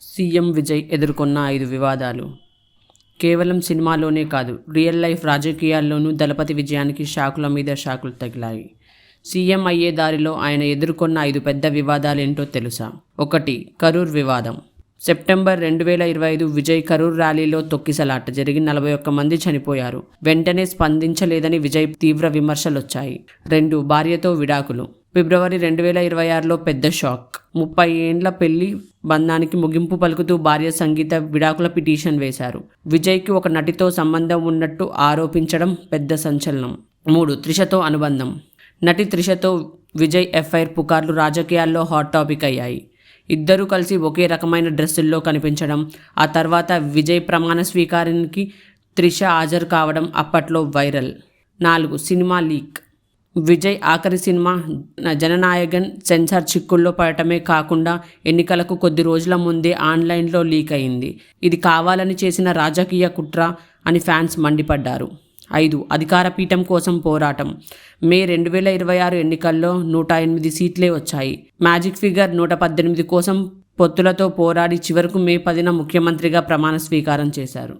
CM Vijay ఎదుర్కొన్న 5 వివాదాలు. కేవలం సినిమాలోనే కాదు, రియల్ లైఫ్ రాజకీయాల్లోనూ దళపతి విజయానికి షాకుల మీద షాకులు తగిలాయి. సీఎం అయ్యే దారిలో ఆయన ఎదుర్కొన్న 5 పెద్ద వివాదాలేంటో తెలుసా? 1. కరూర్ వివాదం. సెప్టెంబర్ 2025 విజయ్ కరూర్ ర్యాలీలో తొక్కిసలాట జరిగి 41 మంది చనిపోయారు. వెంటనే స్పందించలేదని విజయ్ తీవ్ర విమర్శలొచ్చాయి. 2. భార్యతో విడాకులు. ఫిబ్రవరి 2026లో పెద్ద షాక్. 30 ఏండ్ల పెళ్లి బంధానికి ముగింపు పలుకుతూ భార్య సంగీత విడాకుల పిటిషన్ వేశారు. విజయ్కి ఒక నటితో సంబంధం ఉన్నట్టు ఆరోపించడం పెద్ద సంచలనం. 3. త్రిషతో అనుబంధం. నటి త్రిషతో విజయ్ ఎఫ్ఐఆర్ పుకార్లు రాజకీయాల్లో హాట్ టాపిక్ అయ్యాయి. ఇద్దరూ కలిసి ఒకే రకమైన డ్రెస్సుల్లో కనిపించడం, ఆ తర్వాత విజయ్ ప్రమాణ స్వీకారానికి త్రిష హాజరు కావడం అప్పట్లో వైరల్. 4. Cinema leak. విజయ్ ఆఖరి సినిమా జననాయగన్ సెన్సార్ చిక్కుల్లో పడటమే కాకుండా ఎన్నికలకు కొద్ది రోజుల ముందే ఆన్లైన్లో లీక్ అయింది. ఇది కావాలని చేసిన రాజకీయ కుట్ర అని ఫ్యాన్స్ మండిపడ్డారు. 5. అధికార పీఠం కోసం పోరాటం. మే 2026 ఎన్నికల్లో 108 సీట్లే వచ్చాయి. మ్యాజిక్ ఫిగర్ 118 కోసం పొత్తులతో పోరాడి చివరకు మే 10న ముఖ్యమంత్రిగా ప్రమాణ స్వీకారం చేశారు.